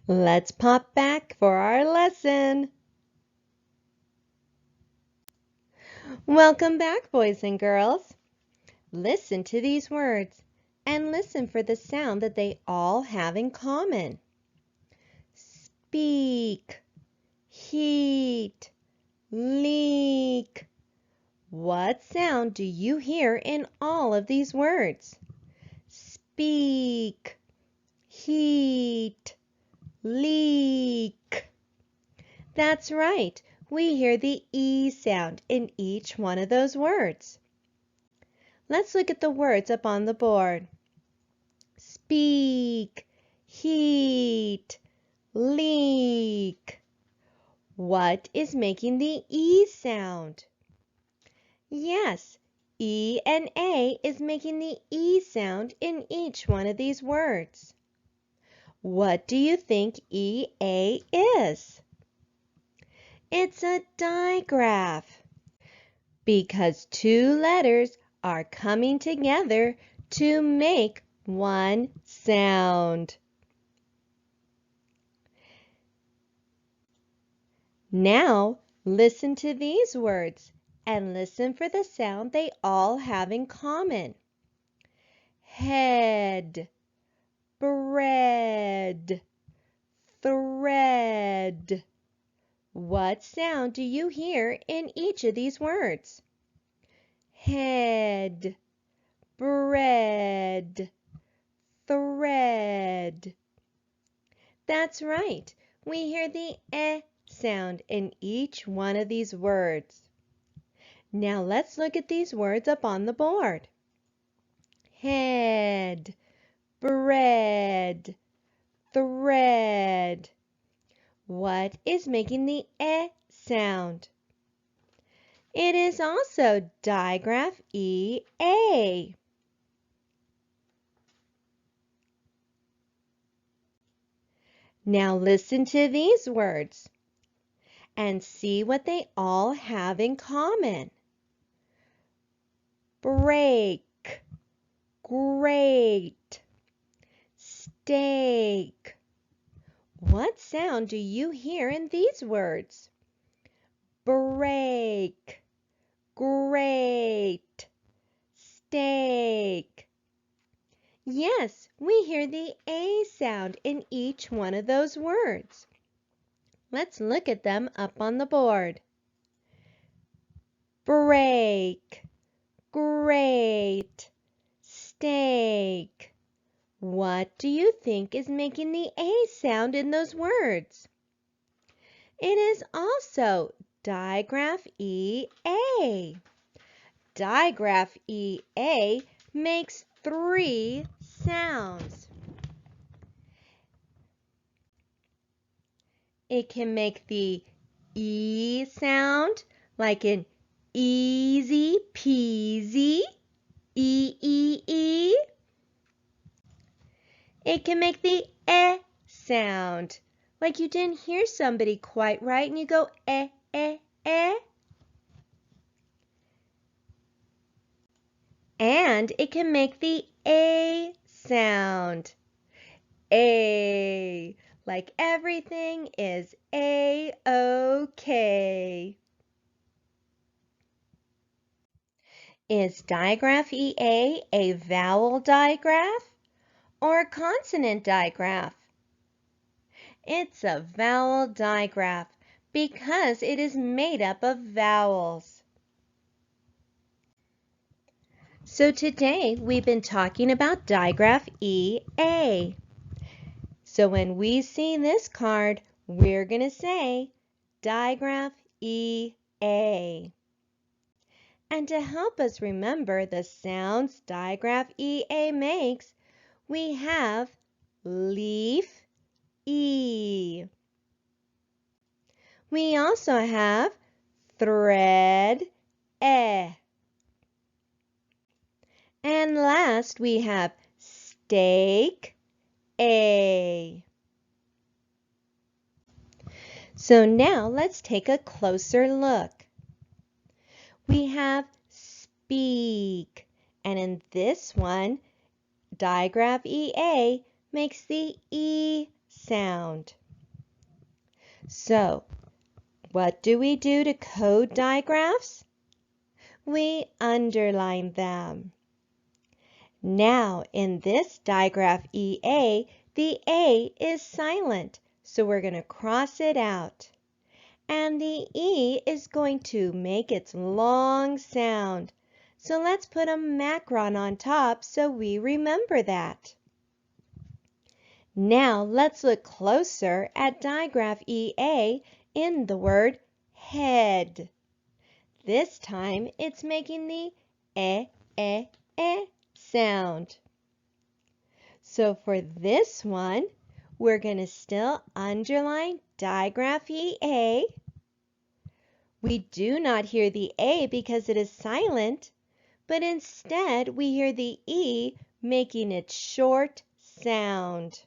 Let's pop back for our lesson. Welcome back, boys and girls. Listen to these words and listen for the sound that they all have in common. Speak, heat, leak. What sound do you hear in all of these words? Speak, heat, leak. That's right. We hear the E sound in each one of those words. Let's look at the words up on the board. Speak, heat, leak. What is making the E sound? Yes, E and A is making the E sound in each one of these words. What do you think EA is? It's a digraph because two letters are coming together to make one sound. Now, listen to these words and listen for the sound they all have in common. Head, bread, thread. What sound do you hear in each of these words? Head, bread, thread. That's right. We hear the eh sound in each one of these words. Now let's look at these words up on the board. Head, bread, thread. What is making the eh sound? It is also digraph EA. Now listen to these words and see what they all have in common. Break, great, steak. What sound do you hear in these words? Break, great, steak. Yes, we hear the A sound in each one of those words. Let's look at them up on the board. Break, great, steak. What do you think is making the A sound in those words? It is also digraph EA. Digraph EA makes 3 sounds. It can make the E sound like in easy peasy, E. It can make the eh sound, like you didn't hear somebody quite right and you go eh. And it can make the A sound. A, like everything is A-OK. Is digraph EA a vowel digraph or a consonant digraph? It's a vowel digraph because it is made up of vowels. So today we've been talking about digraph EA. So when we see this card, we're going to say digraph EA. And to help us remember the sounds digraph EA makes, we have leaf E. We also have thread E. And last we have steak A. So now let's take a closer look. We have speak, and in this one, digraph EA makes the E sound. So, what do we do to code digraphs? We underline them. Now, in this digraph EA, the A is silent, so we're going to cross it out. And the E is going to make its long sound. So let's put a macron on top so we remember that. Now let's look closer at digraph EA in the word head. This time it's making the sound. So for this one, we're going to still underline digraph EA. We do not hear the A because it is silent, but instead we hear the E making its short sound.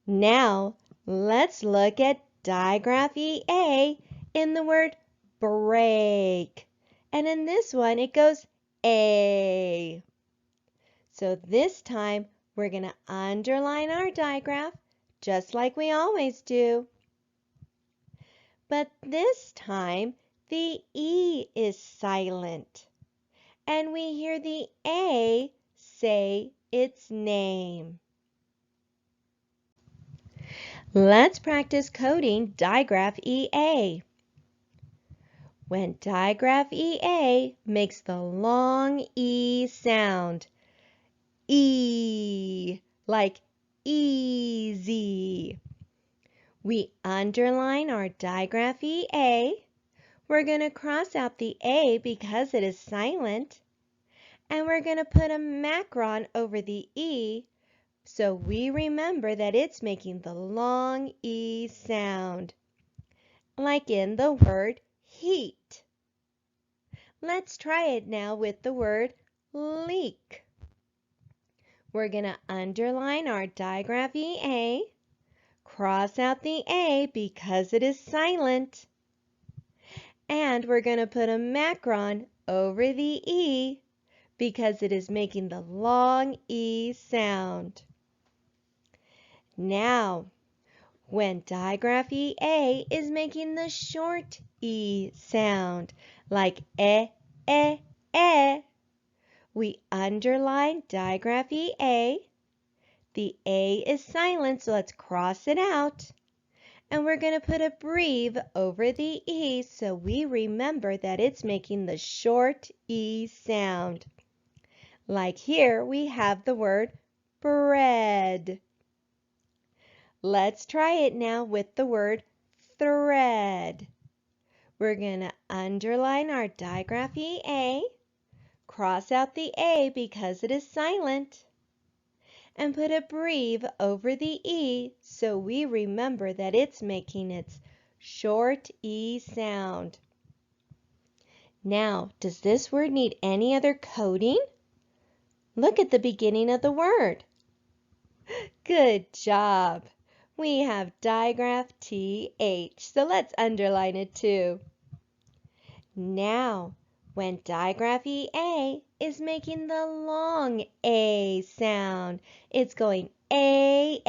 Now let's look at digraph EA in the word break. And in this one it goes A. So this time we're going to underline our digraph just like we always do. But this time the E is silent and we hear the A say its name. Let's practice coding digraph EA. When digraph EA makes the long E sound, E, like easy. We underline our digraph EA. We're going to cross out the A because it is silent. And we're going to put a macron over the E so we remember that it's making the long E sound, like in the word heat. Let's try it now with the word leak. We're going to underline our digraph EA, cross out the A because it is silent, and we're going to put a macron over the E because it is making the long E sound. Now, when digraph EA is making the short E sound, like we underline digraph EA. The A is silent, so let's cross it out. And we're going to put a breve over the E so we remember that it's making the short E sound. Like here, we have the word bread. Let's try it now with the word thread. We're going to underline our digraph EA, cross out the A because it is silent, and put a breve over the E so we remember that it's making its short E sound. Now, does this word need any other coding? Look at the beginning of the word. Good job. We have digraph TH, so let's underline it too. Now, when digraph EA is making the long A sound, it's going A.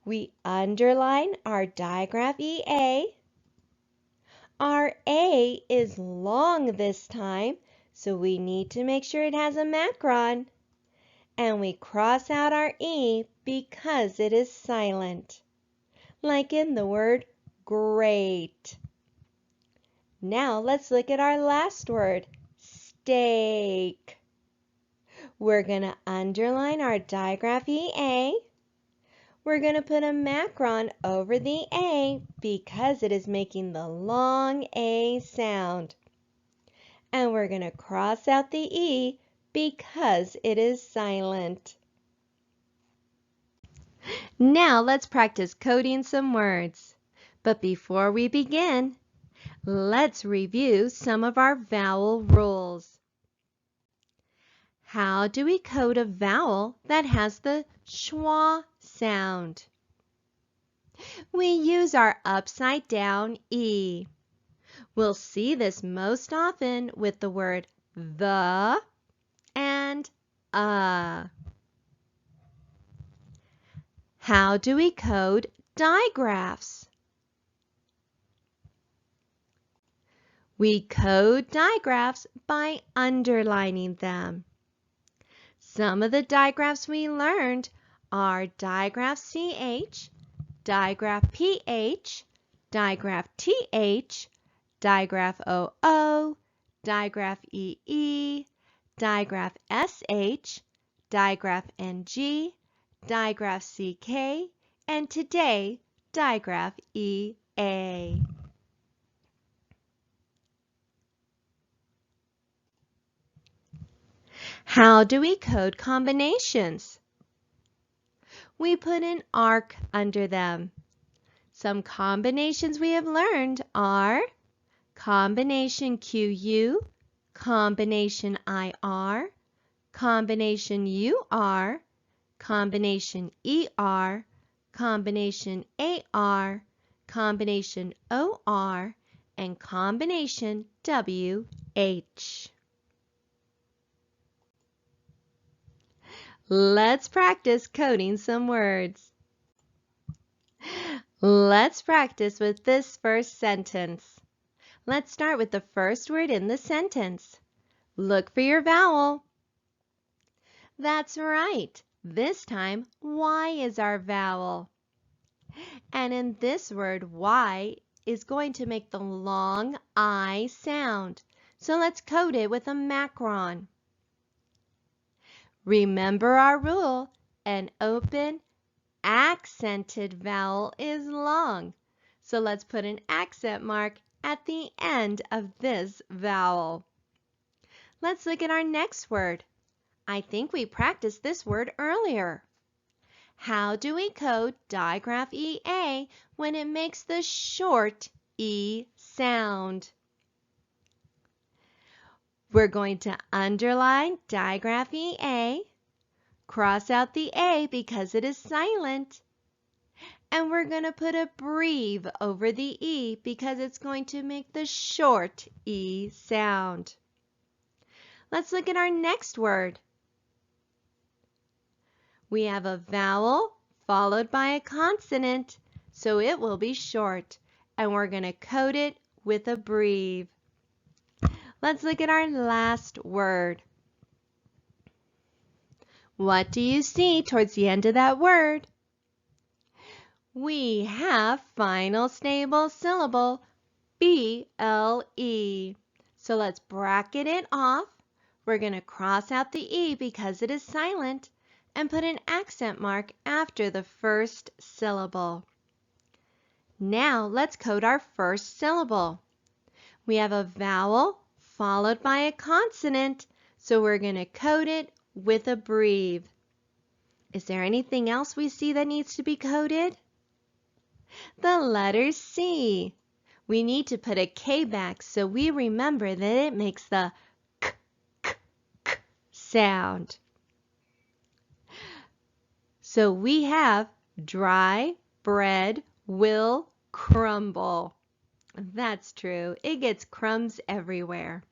We underline our digraph EA. Our A is long this time, so we need to make sure it has a macron. And we cross out our E because it is silent, like in the word great. Now let's look at our last word, steak. We're going to underline our digraph EA. We're going to put a macron over the A because it is making the long A sound. And we're going to cross out the E because it is silent. Now let's practice coding some words. But before we begin, let's review some of our vowel rules. How do we code a vowel that has the schwa sound? We use our upside down E. We'll see this most often with the word the and How do we code digraphs? We code digraphs by underlining them. Some of the digraphs we learned are digraph CH, digraph PH, digraph TH, digraph OO, digraph EE, digraph SH, digraph NG, digraph CK, and today, digraph EA. How do we code combinations? We put an arc under them. Some combinations we have learned are combination QU, combination IR, combination UR, combination ER, combination AR, combination OR, and combination WH. Let's practice coding some words. Let's practice with this first sentence. Let's start with the first word in the sentence. Look for your vowel. That's right. This time, Y is our vowel. And in this word, Y is going to make the long I sound. So let's code it with a macron. Remember our rule, an open, accented vowel is long. So let's put an accent mark at the end of this vowel. Let's look at our next word. I think we practiced this word earlier. How do we code digraph EA when it makes the short E sound? We're going to underline digraph EA, cross out the A because it is silent, and we're going to put a breve over the E because it's going to make the short E sound. Let's look at our next word. We have a vowel followed by a consonant, so it will be short, and we're going to code it with a breve. Let's look at our last word. What do you see towards the end of that word? We have final stable syllable, BLE. So let's bracket it off. We're going to cross out the E because it is silent and put an accent mark after the first syllable. Now let's code our first syllable. We have a vowel followed by a consonant, so we're going to code it with a breve. Is there anything else we see that needs to be coded? The letter C. We need to put a K back so we remember that it makes the k, k, k sound. So we have dry bread will crumble. That's true. It gets crumbs everywhere.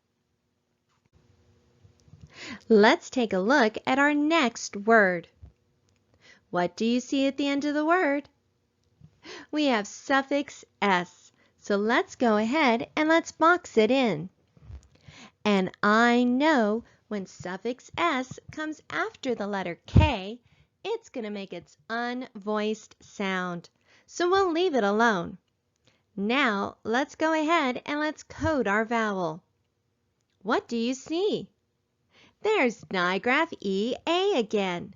Let's take a look at our next word. What do you see at the end of the word? We have suffix S. So let's go ahead and let's box it in. And I know when suffix S comes after the letter K, it's going to make its unvoiced sound. So we'll leave it alone. Now let's go ahead and let's code our vowel. What do you see? There's digraph EA again.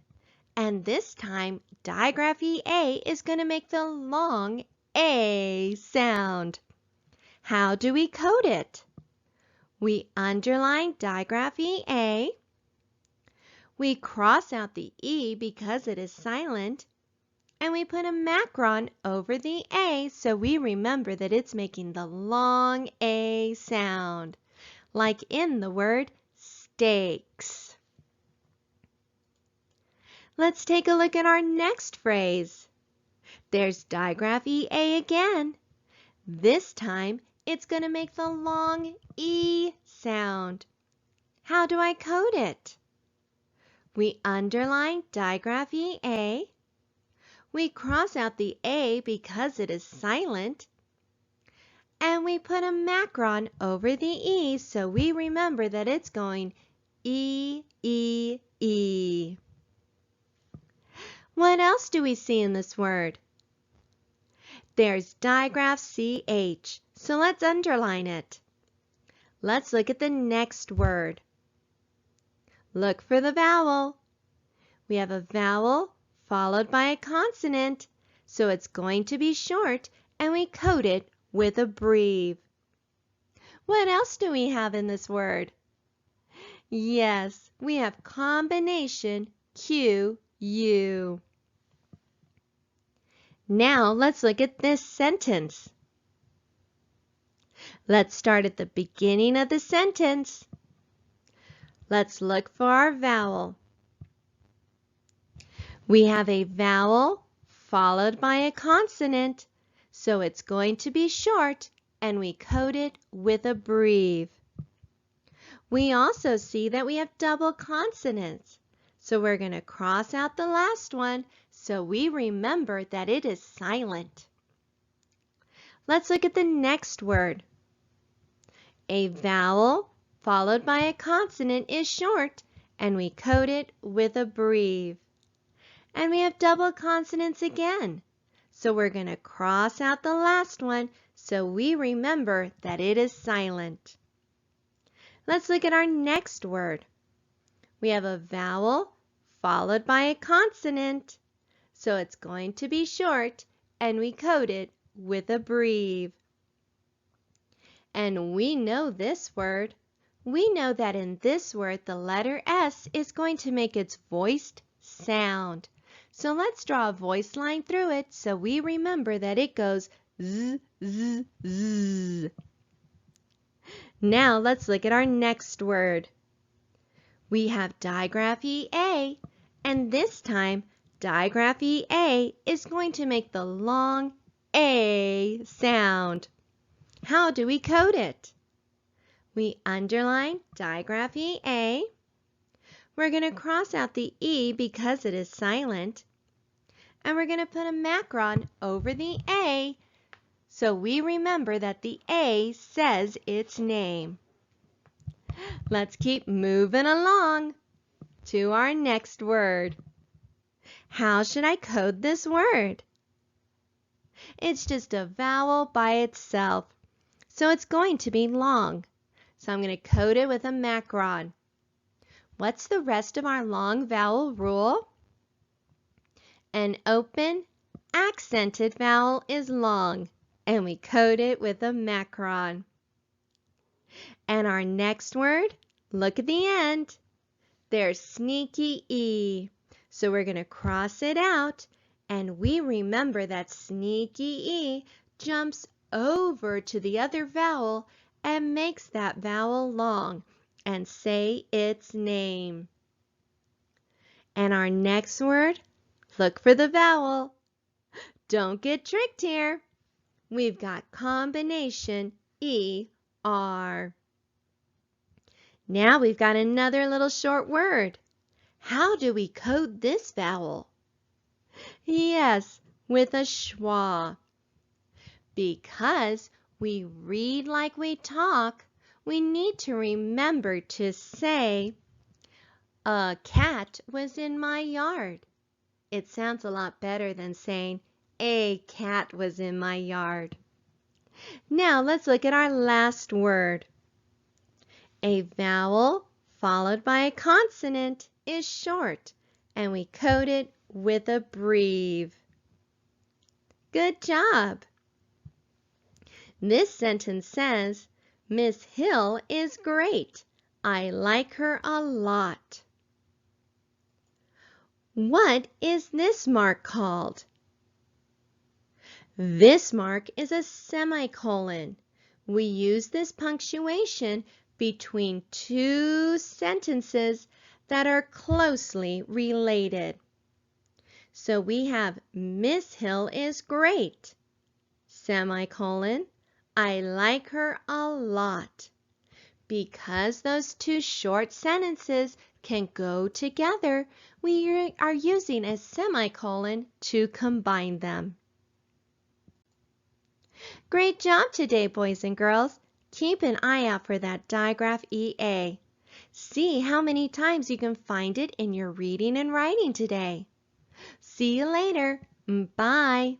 And this time, digraph EA is going to make the long A sound. How do we code it? We underline digraph EA. We cross out the E because it is silent. And we put a macron over the A so we remember that it's making the long A sound, like in the word steaks. Let's take a look at our next phrase. There's digraph EA again. This time, it's going to make the long E sound. How do I code it? We underline digraph EA. We cross out the A because it is silent. And we put a macron over the E so we remember that it's going E, E, E. What else do we see in this word? There's digraph CH, so let's underline it. Let's look at the next word. Look for the vowel. We have a vowel followed by a consonant, so it's going to be short, and we code it with a breve. What else do we have in this word? Yes, we have combination QU. Now let's look at this sentence. Let's start at the beginning of the sentence. Let's look for our vowel. We have a vowel followed by a consonant, so it's going to be short, and we code it with a breve. We also see that we have double consonants, so we're going to cross out the last one so we remember that it is silent. Let's look at the next word. A vowel followed by a consonant is short, and we code it with a breve. And we have double consonants again, so we're going to cross out the last one so we remember that it is silent. Let's look at our next word. We have a vowel followed by a consonant, so it's going to be short, and we code it with a breve. And we know this word. We know that in this word the letter S is going to make its voiced sound. So let's draw a voice line through it so we remember that it goes Z, Z, Z. Now let's look at our next word. We have digraph EA, and this time digraph EA is going to make the long A sound. How do we code it? We underline digraph EA. We're going to cross out the E because it is silent. And we're going to put a macron over the A so we remember that the A says its name. Let's keep moving along to our next word. How should I code this word? It's just a vowel by itself, so it's going to be long. So I'm going to code it with a macron. What's the rest of our long vowel rule? An open, accented vowel is long, and we code it with a macron. And our next word, look at the end. There's sneaky E. So we're going to cross it out, and we remember that sneaky E jumps over to the other vowel and makes that vowel long, and say its name. And our next word, look for the vowel. Don't get tricked here. We've got combination ER. Now we've got another little short word. How do we code this vowel? Yes, with a schwa. Because we read like we talk, we need to remember to say, a cat was in my yard. It sounds a lot better than saying, a cat was in my yard. Now let's look at our last word. A vowel followed by a consonant is short, and we code it with a breve. Good job! This sentence says, Miss Hill is great. I like her a lot. What is this mark called? This mark is a semicolon. We use this punctuation between two sentences that are closely related. So we have Miss Hill is great, semicolon, I like her a lot. Because those two short sentences can go together, we are using a semicolon to combine them. Great job today, boys and girls. Keep an eye out for that digraph EA. See how many times you can find it in your reading and writing today. See you later. Bye.